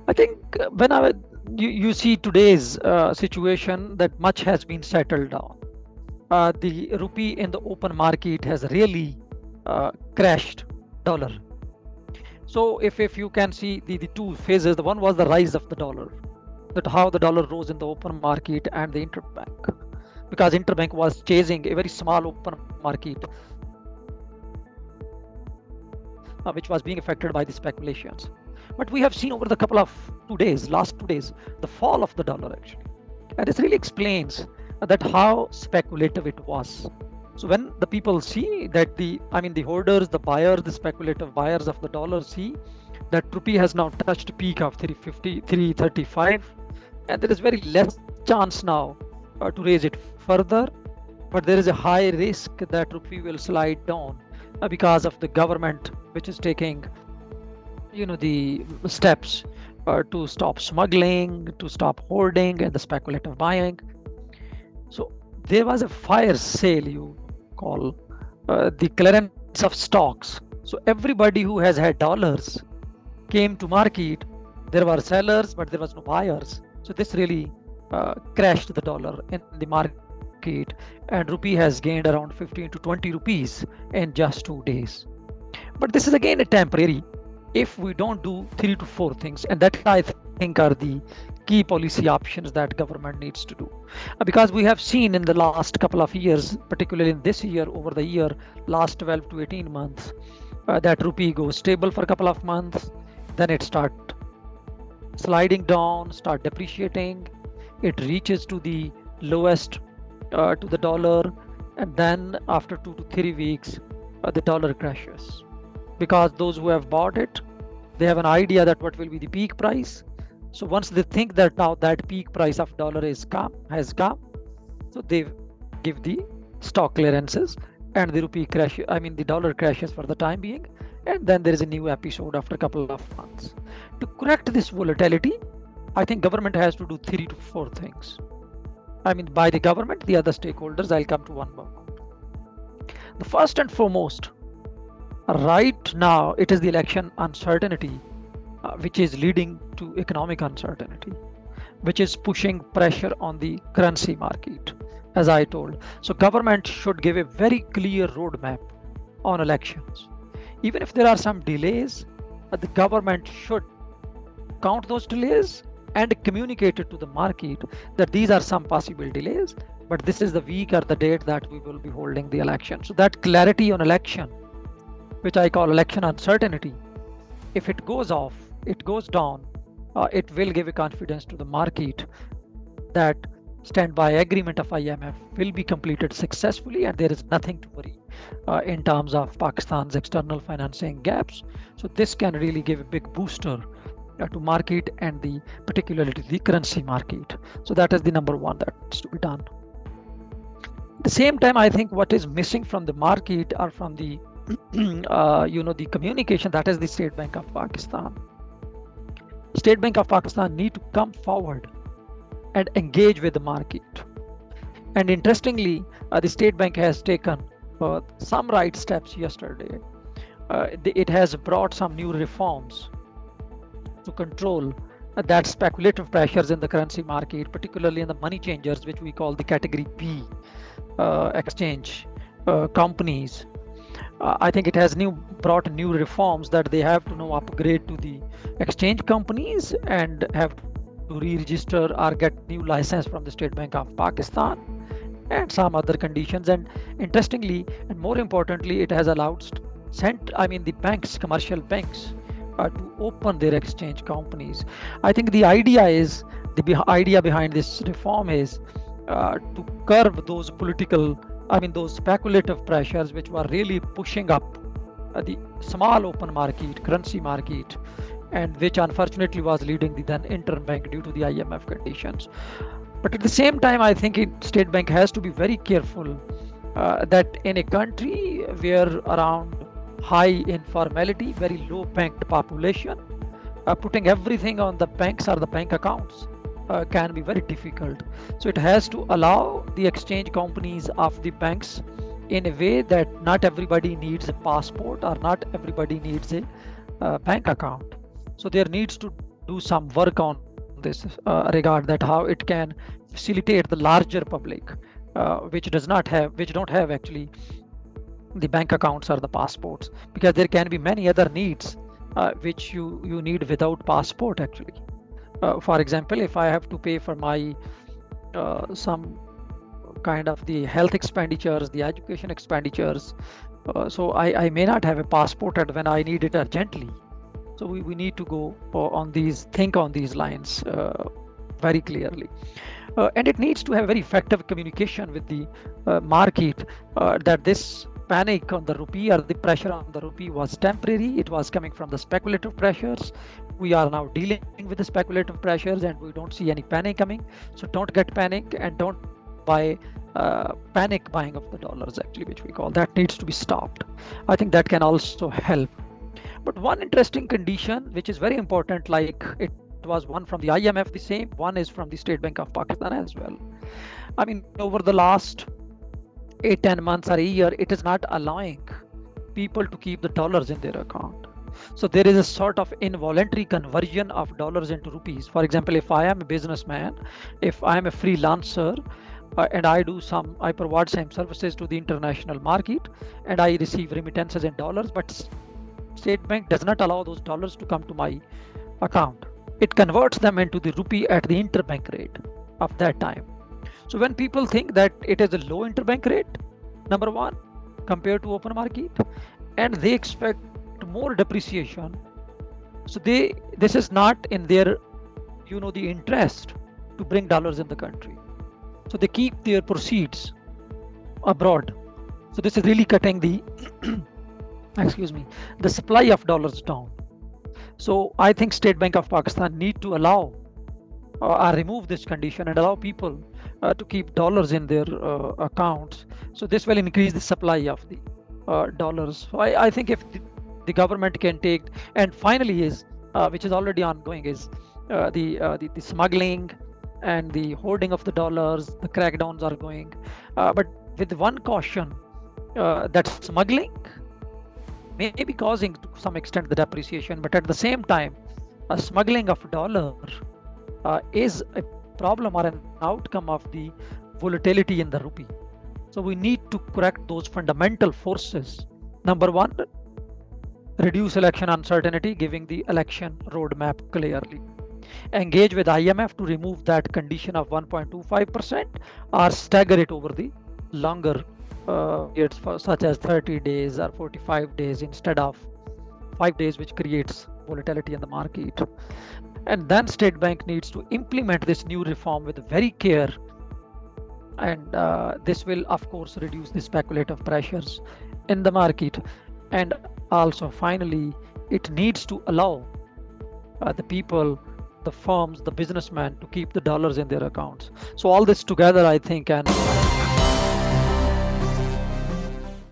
I think you see today's situation that much has been settled down. The rupee in the open market has really crashed dollar. So if you can see the two phases, the one was the rise of the dollar, that how the dollar rose in the open market and the interbank, because interbank was chasing a very small open market, which was being affected by the speculations. But we have seen over the couple of 2 days, last 2 days, the fall of the dollar actually. And this really explains that how speculative it was. So when the people see that the holders, the buyers, the speculative buyers of the dollar see that rupee has now touched peak of 350, 335, and there is very less chance now to raise it further. But there is a high risk that rupee will slide down because of the government, which is taking the steps to stop smuggling, to stop hoarding and the speculative buying. So there was a fire sale, you call the clearance of stocks. So everybody who has had dollars came to market. There were sellers, but there was no buyers. So this really crashed the dollar in the market, and rupee has gained around 15 to 20 rupees in just 2 days. But this is again a temporary if we don't do 3 to 4 things, and that I think are the key policy options that government needs to do. Because we have seen in the last couple of years, particularly in this year, over the year, last 12 to 18 months, that rupee goes stable for a couple of months, then it start sliding down, start depreciating, it reaches to the lowest to the dollar, and then after 2 to 3 weeks, the dollar crashes, because those who have bought it, they have an idea that what will be the peak price. So once they think that now that peak price of dollar has come, so they give the stock clearances, and the rupee crash, the dollar crashes for the time being, and then there is a new episode after a couple of months. To correct this volatility, I think government has to do 3 to 4 things. By the government, the other stakeholders, I'll come to one more. The first and foremost, right now, it is the election uncertainty, which is leading to economic uncertainty, which is pushing pressure on the currency market, as I told. So government should give a very clear roadmap on elections. Even if there are some delays, the government should count those delays and communicate it to the market that these are some possible delays, but this is the week or the date that we will be holding the election. So that clarity on election, which I call election uncertainty, if it goes off, it goes down, it will give a confidence to the market that standby agreement of IMF will be completed successfully, and there is nothing to worry in terms of Pakistan's external financing gaps. So this can really give a big booster to market, and particularly to the currency market. So that is the number one that needs to be done. At the same time, I think what is missing from the market or from the the communication, that is the State Bank of Pakistan. State Bank of Pakistan need to come forward and engage with the market. And interestingly, the State Bank has taken some right steps yesterday. It has brought some new reforms to control that speculative pressures in the currency market, particularly in the money changers, which we call the category B exchange companies. I think it has brought new reforms that they have to now upgrade to the exchange companies and have to re-register or get new license from the State Bank of Pakistan, and some other conditions. And interestingly, and more importantly, it has allowed the banks, commercial banks, to open their exchange companies. I think the idea behind this reform is to curb those those speculative pressures which were really pushing up the small open market, currency market, and which unfortunately was leading the then interbank due to the IMF conditions. But at the same time, I think State Bank has to be very careful that in a country where around high informality, very low banked population, putting everything on the banks or the bank accounts can be very difficult. So it has to allow the exchange companies of the banks in a way that not everybody needs a passport or not everybody needs a bank account. So there needs to do some work on this regard, that how it can facilitate the larger public, which don't have actually the bank accounts or the passports, because there can be many other needs which you need without passport actually. For example, if I have to pay for my some kind of the health expenditures, the education expenditures, so I may not have a passport at when I need it urgently. So we need to go think on these lines very clearly. And it needs to have very effective communication with the market, that this panic on the rupee or the pressure on the rupee was temporary. It was coming from the speculative pressures. We are now dealing with the speculative pressures and we don't see any panic coming. So don't get panic and don't buy panic buying of the dollars actually, which we call, that needs to be stopped. I think that can also help. But one interesting condition which is very important, like it was one from the IMF, the same one is from the State Bank of Pakistan as well. I mean, over the last 8-10 months or a year, it is not allowing people to keep the dollars in their account. So there is a sort of involuntary conversion of dollars into rupees. For example, if I am a businessman, if I am a freelancer, and I provide some services to the international market, and I receive remittances in dollars, but State Bank does not allow those dollars to come to my account. It converts them into the rupee at the interbank rate of that time. So when people think that it is a low interbank rate, number one, compared to open market, and they expect more depreciation, so this is not in their the interest to bring dollars in the country. So they keep their proceeds abroad. So this is really cutting the the supply of dollars down. So I think State Bank of Pakistan need to allow or remove this condition and allow people to keep dollars in their accounts. So this will increase the supply of the dollars. So I think if the government can take, and finally is which is already ongoing, is the smuggling and the hoarding of the dollars. The crackdowns are going, but with one caution, that smuggling may be causing to some extent the depreciation, but at the same time, smuggling of dollar is a problem or an outcome of the volatility in the rupee. So we need to correct those fundamental forces. Number one, reduce election uncertainty, giving the election roadmap clearly. Engage with IMF to remove that condition of 1.25% or stagger it over the longer periods, such as 30 days or 45 days instead of 5 days, which creates volatility in the market. And then State Bank needs to implement this new reform with very care, and this will of course reduce the speculative pressures in the market. And also finally, it needs to allow the people, the firms, the businessmen to keep the dollars in their accounts. So all this together, I think, can